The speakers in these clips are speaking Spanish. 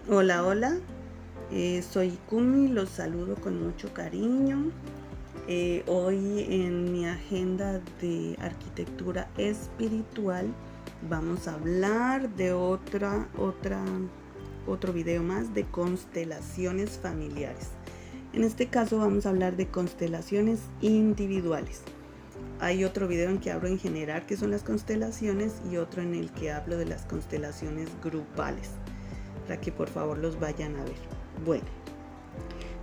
Hola, hola, soy Kumi, los saludo con mucho cariño. Hoy en mi agenda de arquitectura espiritual vamos a hablar de otro video más de constelaciones familiares. En este caso vamos a hablar de constelaciones individuales. Hay otro video en que hablo en general qué son las constelaciones y otro en el que hablo de las constelaciones grupales, para que por favor los vayan a ver. Bueno,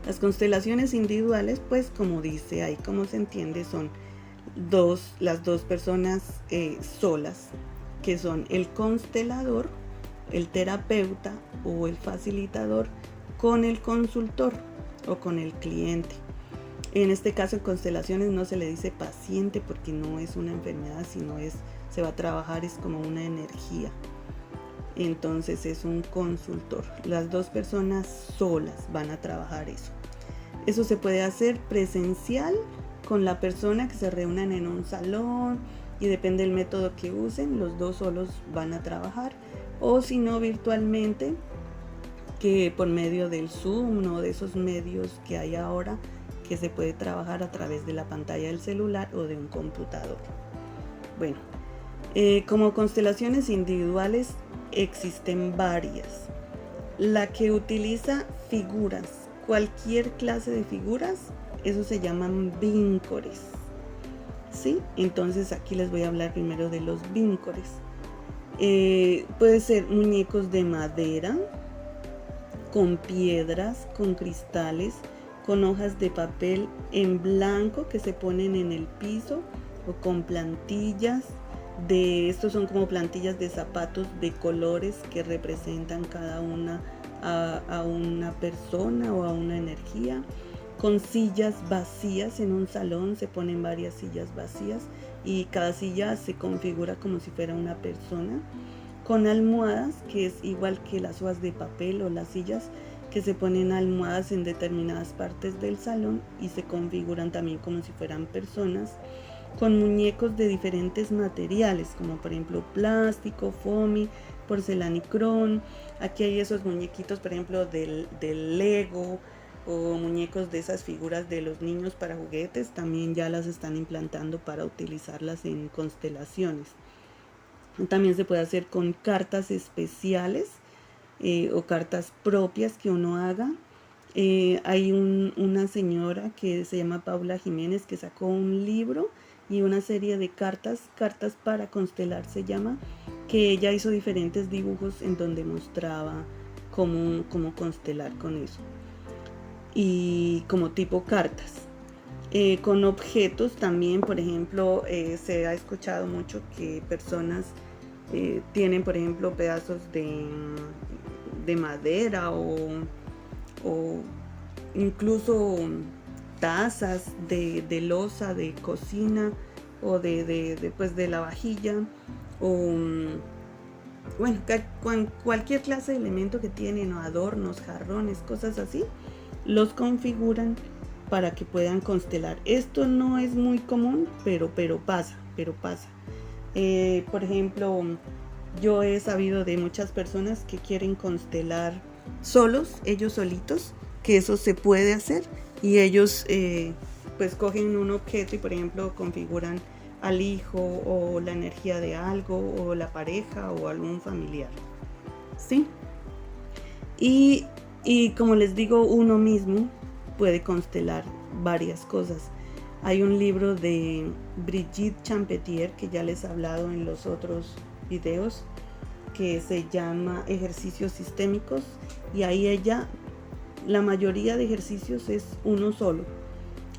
las constelaciones individuales, pues como dice ahí, como se entiende, son las dos personas solas, que son el constelador, el terapeuta o el facilitador con el consultor o con el cliente. En este caso en constelaciones no se le dice paciente porque no es una enfermedad, sino se va a trabajar, es como una energía. Entonces es un consultor. Las dos personas solas van a trabajar eso. Eso se puede hacer presencial con la persona, que se reúnan en un salón y depende del método que usen, los dos solos van a trabajar, o si no virtualmente, que por medio del Zoom o de esos medios que hay ahora, que se puede trabajar a través de la pantalla del celular o de un computador. Bueno, como constelaciones individuales existen varias. La que utiliza figuras, cualquier clase de figuras, eso se llaman víncores. ¿Sí? Entonces aquí les voy a hablar primero de los víncores. Puede ser muñecos de madera, con piedras, con cristales, con hojas de papel en blanco que se ponen en el piso, o con plantillas estos son como plantillas de zapatos de colores que representan cada una a una persona o a una energía. Con sillas vacías en un salón, se ponen varias sillas vacías y cada silla se configura como si fuera una persona. Con almohadas, que es igual que las hojas de papel o las sillas, que se ponen almohadas en determinadas partes del salón y se configuran también como si fueran personas. Con muñecos de diferentes materiales, como por ejemplo plástico, foamy, porcelanicrón. Aquí hay esos muñequitos, por ejemplo, del Lego, o muñecos de esas figuras de los niños para juguetes, también ya las están implantando para utilizarlas en constelaciones. También se puede hacer con cartas especiales o cartas propias que uno haga. Hay una señora que se llama Paula Jiménez, que sacó un libro y una serie de cartas para constelar se llama, que ella hizo diferentes dibujos en donde mostraba cómo constelar con eso, y como tipo cartas. Con objetos también, por ejemplo, se ha escuchado mucho que personas tienen, por ejemplo, pedazos de madera o incluso tazas de loza de cocina o de la vajilla, o bueno, cualquier clase de elemento que tienen, o adornos, jarrones, cosas así, los configuran para que puedan constelar. Esto no es muy común, pero pasa. Por ejemplo, yo he sabido de muchas personas que quieren constelar solos, ellos solitos, que eso se puede hacer, y ellos pues cogen un objeto y por ejemplo configuran al hijo o la energía de algo o la pareja o algún familiar, ¿sí? Y, y como les digo, uno mismo puede constelar varias cosas. Hay un libro de Brigitte Champetier, que ya les he hablado en los otros videos, que se llama Ejercicios Sistémicos, y ahí ella, la mayoría de ejercicios es uno solo.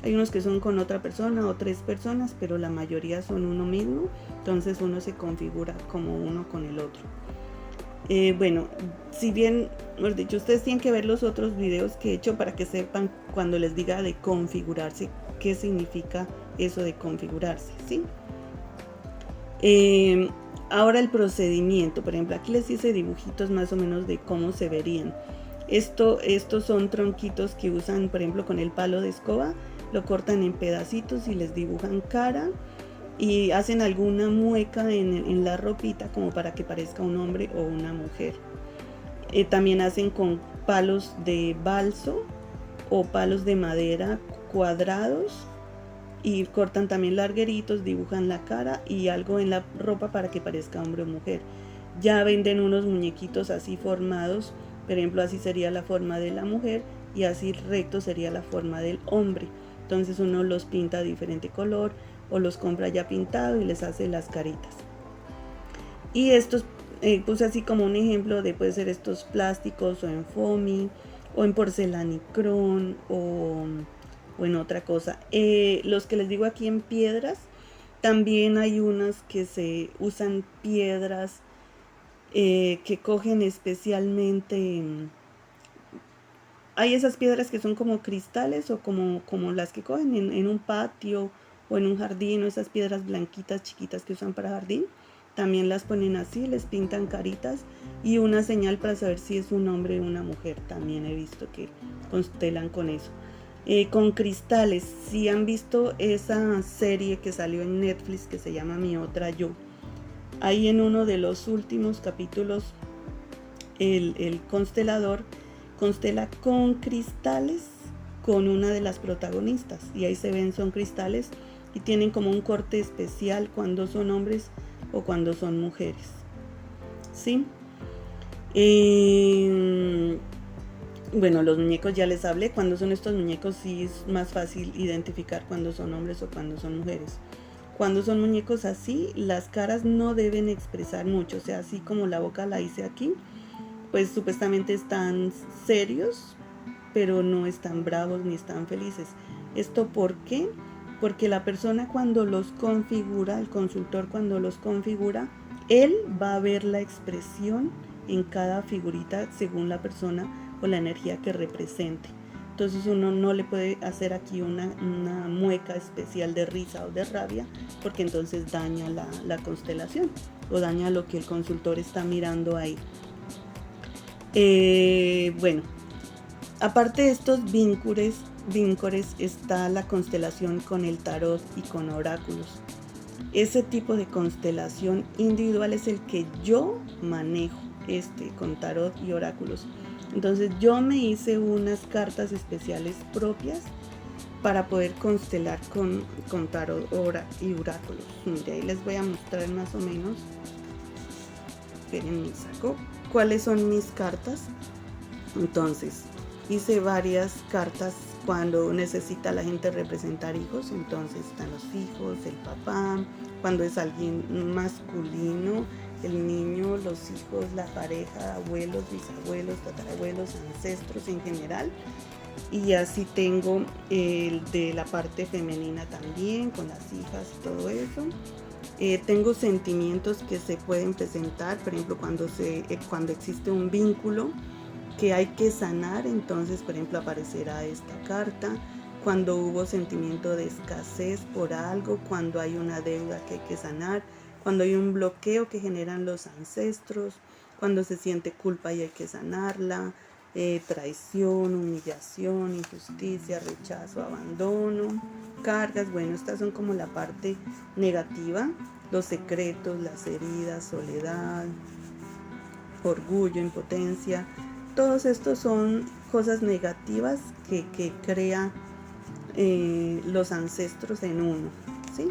Hay unos que son con otra persona o 3 personas, pero la mayoría son uno mismo, entonces uno se configura como uno con el otro. Bueno, si bien, mejor dicho, ustedes tienen que ver los otros videos que he hecho para que sepan, cuando les diga de configurarse, qué significa eso de configurarse, ¿sí? Ahora el procedimiento, por ejemplo, aquí les hice dibujitos más o menos de cómo se verían. Estos son tronquitos que usan, por ejemplo, con el palo de escoba, lo cortan en pedacitos y les dibujan cara y hacen alguna mueca en la ropita como para que parezca un hombre o una mujer. También hacen con palos de balso o palos de madera cuadrados y cortan también largueritos, dibujan la cara y algo en la ropa para que parezca hombre o mujer. Ya venden unos muñequitos así formados, por ejemplo, así sería la forma de la mujer y así recto sería la forma del hombre. Entonces uno los pinta de diferente color o los compra ya pintado y les hace las caritas. Y estos puse así como un ejemplo de puede ser estos plásticos o en foamy o en porcelanicrón o en otra cosa. Los que les digo aquí en piedras, también hay unas que se usan piedras que cogen especialmente. Hay esas piedras que son como cristales o como las que cogen en un patio o en un jardín, o esas piedras blanquitas chiquitas que usan para jardín. También las ponen así, les pintan caritas y una señal para saber si es un hombre o una mujer. También he visto que constelan con eso. Con cristales, si han visto esa serie que salió en Netflix que se llama Mi Otra Yo, ahí en uno de los últimos capítulos el constelador constela con cristales con una de las protagonistas y ahí se ven, son cristales y tienen como un corte especial cuando son hombres o cuando son mujeres, ¿sí? Bueno, los muñecos ya les hablé. Cuando son estos muñecos sí es más fácil identificar cuando son hombres o cuando son mujeres. Cuando son muñecos así, las caras no deben expresar mucho, o sea, así como la boca la hice aquí, pues supuestamente están serios, pero no están bravos ni están felices. ¿Esto por qué? Porque la persona cuando los configura, el consultor cuando los configura, él va a ver la expresión en cada figurita según la persona o la energía que represente. Entonces uno no le puede hacer aquí una mueca especial de risa o de rabia, porque entonces daña la constelación o daña lo que el consultor está mirando ahí. Bueno, aparte de estos vínculos, está la constelación con el tarot y con oráculos. Ese tipo de constelación individual es el que yo manejo, con tarot y oráculos. Entonces yo me hice unas cartas especiales propias para poder constelar con tarot y oráculos. Mire, ahí les voy a mostrar más o menos. Esperen, saco cuáles son mis cartas. Entonces hice varias cartas cuando necesita la gente representar hijos. Entonces están los hijos, el papá, cuando es alguien masculino, el niño, los hijos, la pareja, abuelos, bisabuelos, tatarabuelos, ancestros en general. Y así tengo el de la parte femenina también, con las hijas y todo eso. Tengo sentimientos que se pueden presentar, por ejemplo, cuando existe un vínculo que hay que sanar, entonces, por ejemplo, aparecerá esta carta. Cuando hubo sentimiento de escasez por algo, cuando hay una deuda que hay que sanar, cuando hay un bloqueo que generan los ancestros, cuando se siente culpa y hay que sanarla, traición, humillación, injusticia, rechazo, abandono, cargas. Bueno, estas son como la parte negativa, los secretos, las heridas, soledad, orgullo, impotencia. Todos estos son cosas negativas que crea los ancestros en uno, ¿sí?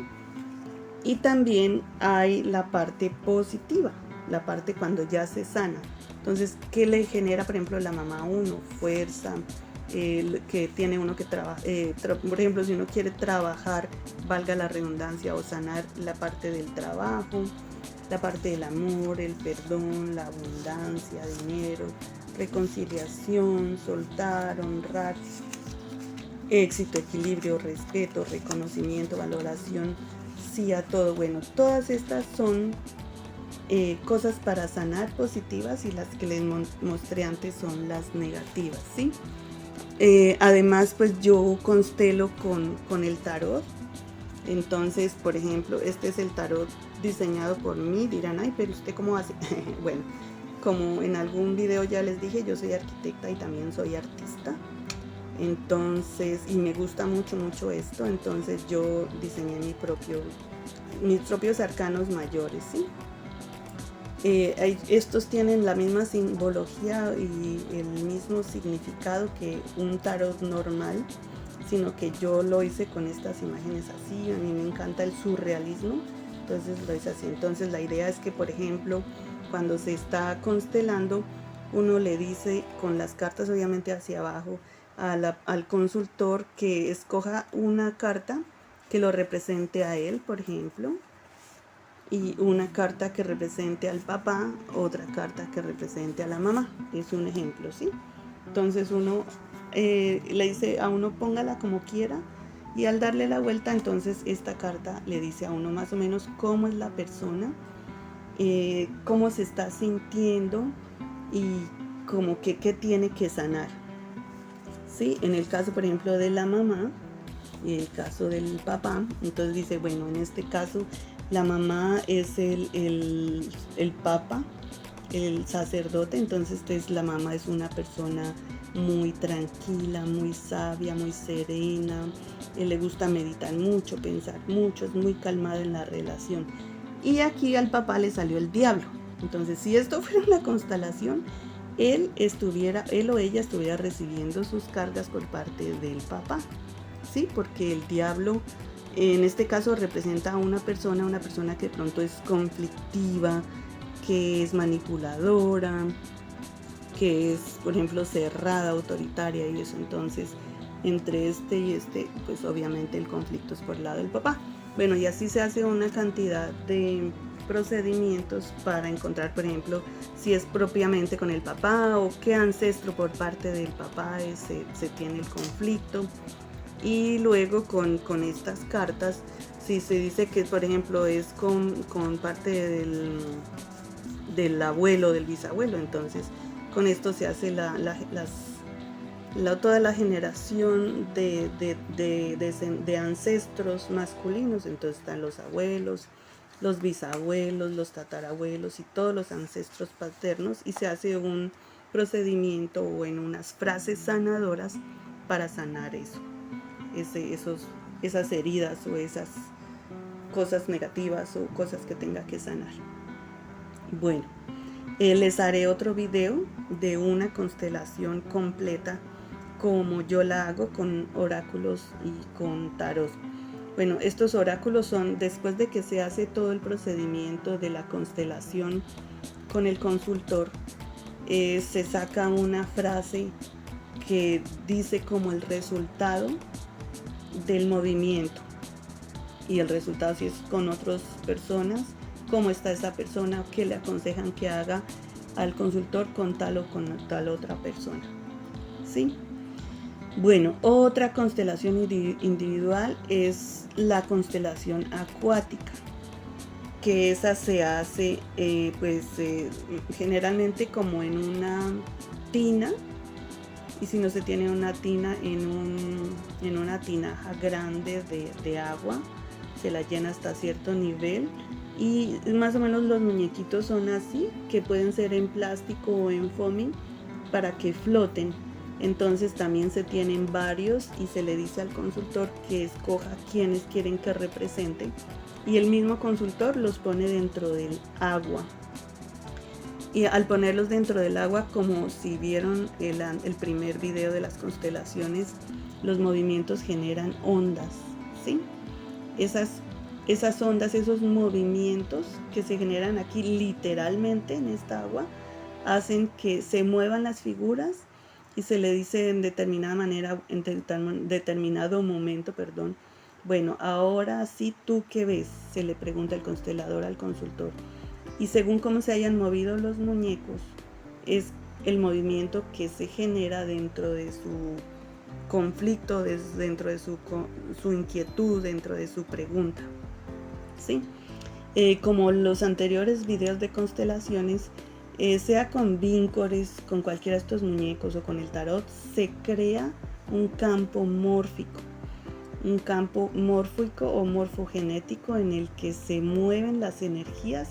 Y también hay la parte positiva, la parte cuando ya se sana. Entonces, ¿qué le genera, por ejemplo, la mamá a uno? Fuerza, que tiene uno que trabajar. Por ejemplo, si uno quiere trabajar, valga la redundancia, o sanar la parte del trabajo, la parte del amor, el perdón, la abundancia, dinero, reconciliación, soltar, honrar, éxito, equilibrio, respeto, reconocimiento, valoración, sí a todo. Bueno, todas estas son cosas para sanar positivas, y las que les mostré antes son las negativas, ¿sí? Además, pues yo constelo con el tarot. Entonces, por ejemplo, este es el tarot diseñado por mí. Dirán, ay, pero ¿usted cómo hace? Bueno, como en algún video ya les dije, yo soy arquitecta y también soy artista. Entonces, y me gusta mucho esto. Entonces yo diseñé mis propios arcanos mayores, ¿sí? Estos tienen la misma simbología y el mismo significado que un tarot normal, sino que yo lo hice con estas imágenes así. A mí me encanta el surrealismo, entonces lo hice así. Entonces la idea es que, por ejemplo, cuando se está constelando, uno le dice con las cartas obviamente hacia abajo al consultor que escoja una carta que lo represente a él, por ejemplo, y una carta que represente al papá, otra carta que represente a la mamá. Es un ejemplo, ¿sí? Entonces uno le dice a uno póngala como quiera, y al darle la vuelta, entonces esta carta le dice a uno más o menos cómo es la persona, cómo se está sintiendo y como que qué tiene que sanar. ¿Sí? En el caso, por ejemplo, de la mamá y el caso del papá, entonces dice, bueno, en este caso la mamá es el papa, el sacerdote. Entonces la mamá es una persona muy tranquila, muy sabia, muy serena, le gusta meditar mucho, pensar mucho, es muy calmada en la relación. Y aquí al papá le salió el diablo. Entonces, si esto fuera una constelación, él o ella estuviera recibiendo sus cargas por parte del papá, ¿sí? Porque el diablo en este caso representa a una persona que de pronto es conflictiva, que es manipuladora, que es, por ejemplo, cerrada, autoritaria y eso. Entonces, entre este y este, pues obviamente el conflicto es por el lado del papá. Bueno, y así se hace una cantidad de procedimientos para encontrar, por ejemplo, si es propiamente con el papá o qué ancestro por parte del papá se tiene el conflicto. Y luego con estas cartas, si se dice que, por ejemplo, es con parte del abuelo, del bisabuelo, entonces con esto se hace toda la generación de ancestros masculinos. Entonces están los abuelos, los bisabuelos, los tatarabuelos y todos los ancestros paternos, y se hace un procedimiento o en unas frases sanadoras para sanar eso, esas heridas o esas cosas negativas o cosas que tenga que sanar. Bueno, les haré otro video de una constelación completa como yo la hago con oráculos y con tarot. Bueno, estos oráculos son después de que se hace todo el procedimiento de la constelación con el consultor. Se saca una frase que dice como el resultado del movimiento, y el resultado si es con otras personas, cómo está esa persona, qué le aconsejan que haga al consultor con tal o con tal otra persona, ¿sí? Bueno, otra constelación individual es la constelación acuática, que esa se hace generalmente como en una tina, y si no se tiene una tina, en una tinaja grande de agua, se la llena hasta cierto nivel, y más o menos los muñequitos son así, que pueden ser en plástico o en foaming para que floten. Entonces también se tienen varios y se le dice al consultor que escoja quienes quieren que represente, y el mismo consultor los pone dentro del agua. Y al ponerlos dentro del agua, como si vieron el primer video de las constelaciones, los movimientos generan ondas, ¿sí? Esas ondas, esos movimientos que se generan aquí literalmente en esta agua, hacen que se muevan las figuras, y se le dice en determinada manera, en determinado momento, bueno, ahora sí, ¿tú qué ves?, se le pregunta el constelador al consultor. Y según cómo se hayan movido los muñecos, es el movimiento que se genera dentro de su conflicto, dentro de su inquietud, dentro de su pregunta, ¿sí? Como los anteriores videos de constelaciones, sea con víncores, con cualquiera de estos muñecos o con el tarot, se crea un campo mórfico o morfogenético en el que se mueven las energías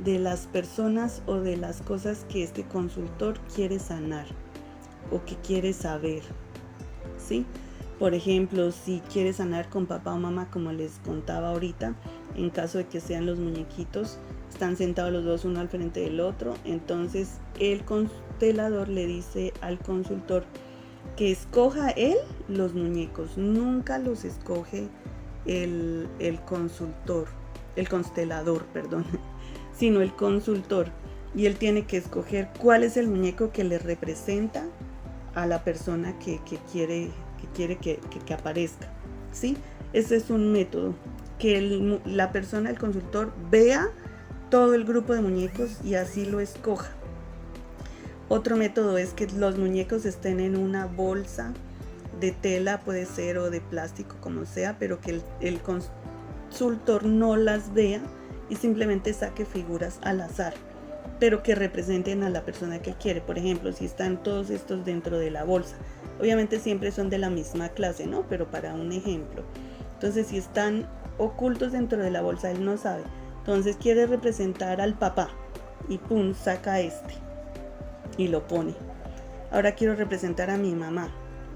de las personas o de las cosas que este consultor quiere sanar o que quiere saber, ¿sí? Por ejemplo, si quiere sanar con papá o mamá, como les contaba ahorita, en caso de que sean los muñequitos, están sentados los dos uno al frente del otro. Entonces el constelador le dice al consultor que escoja él los muñecos, nunca los escoge el constelador, perdón, sino el consultor. Y él tiene que escoger cuál es el muñeco que le representa a la persona que quiere que aparezca, ¿sí? Ese es un método, que la persona, el consultor, vea todo el grupo de muñecos y así lo escoja. Otro método es que los muñecos estén en una bolsa de tela, puede ser, o de plástico, como sea, pero que el consultor no las vea y simplemente saque figuras al azar, pero que representen a la persona que quiere. Por ejemplo, si están todos estos dentro de la bolsa, obviamente siempre son de la misma clase, ¿no? Pero para un ejemplo, entonces si están ocultos dentro de la bolsa, él no sabe, entonces quiere representar al papá y pum, saca este y lo pone. Ahora quiero representar a mi mamá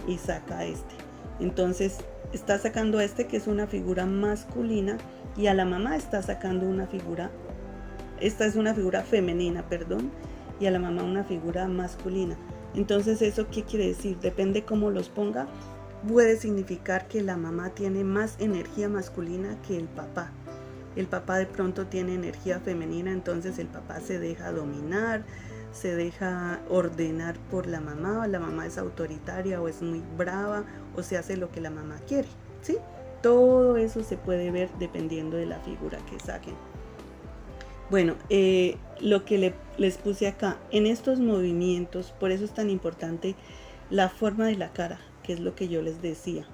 y saca este, entonces está sacando a este, que es una figura masculina, y a la mamá está sacando una figura, esta es una figura femenina, perdón, y a la mamá una figura masculina. Entonces, ¿eso qué quiere decir? Depende cómo los ponga, puede significar que la mamá tiene más energía masculina que el papá. El papá de pronto tiene energía femenina, entonces el papá se deja dominar, se deja ordenar por la mamá es autoritaria o es muy brava o se hace lo que la mamá quiere, ¿sí? Todo eso se puede ver dependiendo de la figura que saquen. Bueno, lo que les puse acá, en estos movimientos, por eso es tan importante la forma de la cara, que es lo que yo les decía.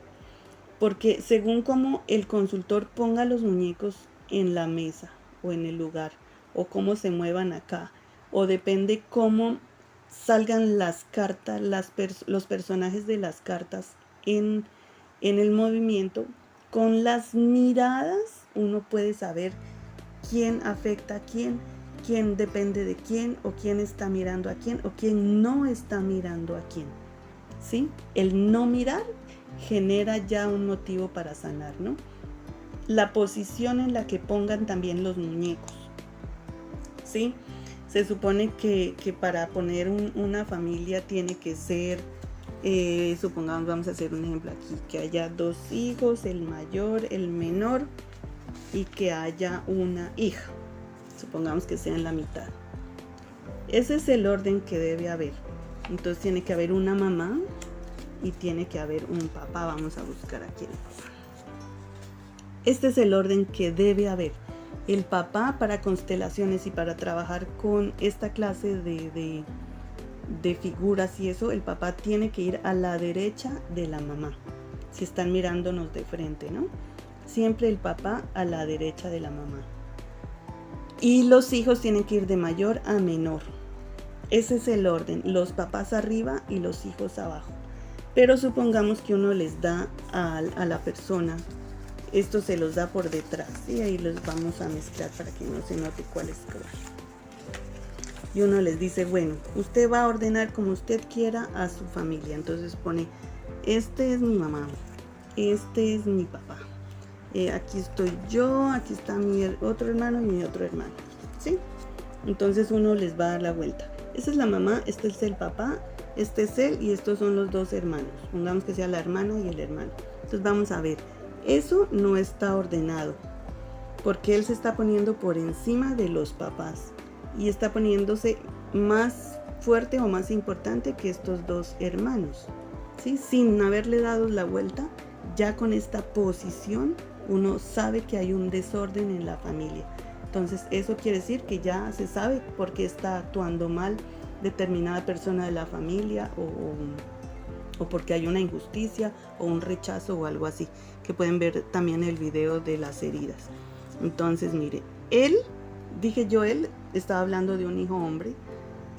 Porque según cómo el consultor ponga los muñecos en la mesa o en el lugar, o cómo se muevan acá, o depende cómo salgan las cartas, los personajes de las cartas en el movimiento, con las miradas uno puede saber quién afecta a quién depende de quién, o quién está mirando a quién, o quién no está mirando a quién, ¿sí? El no mirar genera ya un motivo para sanar, ¿no? La posición en la que pongan también los muñecos, ¿sí? Se supone que para poner una familia tiene que ser, supongamos, vamos a hacer un ejemplo aquí, que haya 2 hijos, el mayor, el menor, y que haya una hija, supongamos que sea en la mitad. Ese es el orden que debe haber. Entonces tiene que haber una mamá y tiene que haber un papá. Vamos a buscar aquí el papá. Este es el orden que debe haber. El papá, para constelaciones y para trabajar con esta clase de figuras y eso, el papá tiene que ir a la derecha de la mamá, si están mirándonos de frente, ¿no? Siempre el papá a la derecha de la mamá. Y los hijos tienen que ir de mayor a menor. Ese es el orden, los papás arriba y los hijos abajo. Pero supongamos que uno les da a la persona, esto se los da por detrás, y ahí los vamos a mezclar para que no se note cuál es cuál. Y uno les dice, bueno, usted va a ordenar como usted quiera a su familia. Entonces pone, este es mi mamá, este es mi papá, aquí estoy yo, aquí está mi otro hermano y mi otro hermano, ¿sí? Entonces uno les va a dar la vuelta. Esta es la mamá, este es el papá, este es él y estos son los 2 hermanos. Pongamos que sea la hermana y el hermano. Entonces vamos a ver, eso no está ordenado porque él se está poniendo por encima de los papás y está poniéndose más fuerte o más importante que estos 2 hermanos, ¿sí? Sin haberle dado la vuelta, ya con esta posición uno sabe que hay un desorden en la familia. Entonces eso quiere decir que ya se sabe por qué está actuando mal determinada persona de la familia, o porque hay una injusticia o un rechazo o algo así, que pueden ver también el video de las heridas. Entonces mire, él estaba hablando de un hijo hombre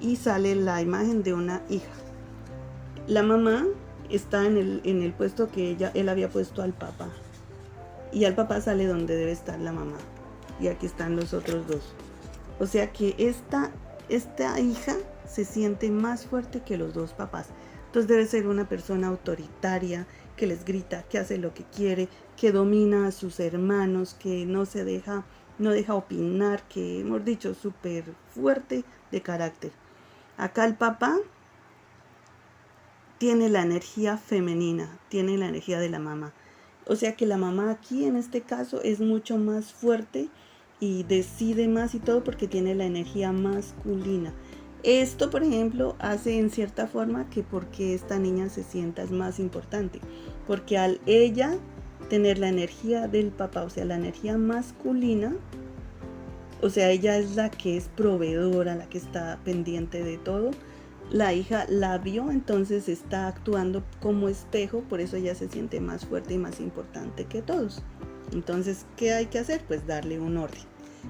y sale la imagen de una hija. La mamá está en el puesto que él había puesto al papá, y al papá sale donde debe estar la mamá, y aquí están los otros 2. O sea que esta hija se siente más fuerte que los 2 papás. Entonces debe ser una persona autoritaria, que les grita, que hace lo que quiere, que domina a sus hermanos, que no se deja no deja opinar, que hemos dicho súper fuerte de carácter. Acá el papá tiene la energía femenina, tiene la energía de la mamá. O sea que la mamá aquí en este caso es mucho más fuerte y decide más y todo porque tiene la energía masculina. Esto, por ejemplo, hace en cierta forma que porque esta niña se sienta es más importante. Porque al ella tener la energía del papá, o sea, la energía masculina, o sea, ella es la que es proveedora, la que está pendiente de todo. La hija la vio, entonces está actuando como espejo, por eso ella se siente más fuerte y más importante que todos. Entonces, ¿qué hay que hacer? Pues darle un orden.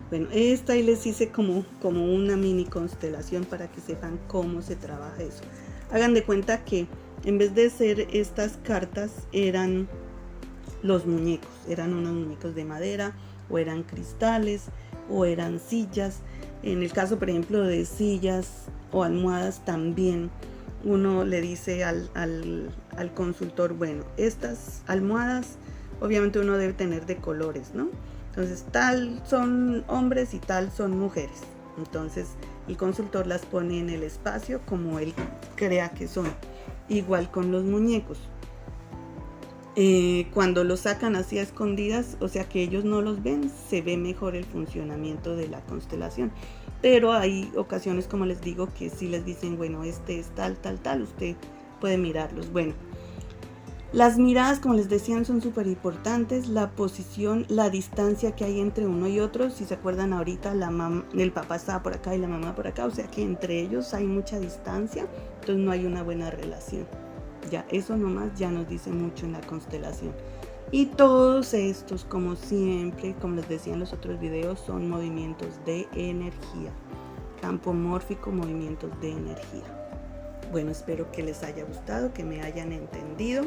Bueno, esta ahí les hice como una mini constelación para que sepan cómo se trabaja eso. Hagan de cuenta que en vez de ser estas cartas eran los muñecos, eran unos muñecos de madera o eran cristales o eran sillas. En el caso, por ejemplo, de sillas o almohadas también uno le dice al consultor, bueno, estas almohadas obviamente uno debe tener de colores, ¿no? Entonces tal son hombres y tal son mujeres. Entonces el consultor las pone en el espacio como él crea que son. Igual con los muñecos. Cuando los sacan así a escondidas, o sea que ellos no los ven, se ve mejor el funcionamiento de la constelación. Pero hay ocasiones, como les digo, que sí les dicen, bueno, este es tal, usted puede mirarlos. Bueno, las miradas, como les decían, son súper importantes. La posición, la distancia que hay entre uno y otro. Si se acuerdan ahorita, el papá estaba por acá y la mamá por acá, o sea que entre ellos hay mucha distancia, entonces no hay una buena relación. Ya, eso nomás ya nos dice mucho en la constelación. Y todos estos, como siempre, como les decía en los otros videos, son movimientos de energía. Campo mórfico, movimientos de energía. Bueno, espero que les haya gustado, que me hayan entendido.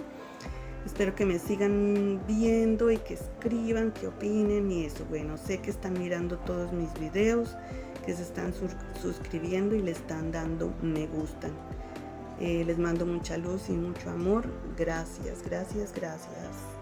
Espero que me sigan viendo y que escriban, que opinen y eso. Bueno, sé que están mirando todos mis videos, que se están suscribiendo y le están dando me gustan. Les mando mucha luz y mucho amor. Gracias, gracias, gracias.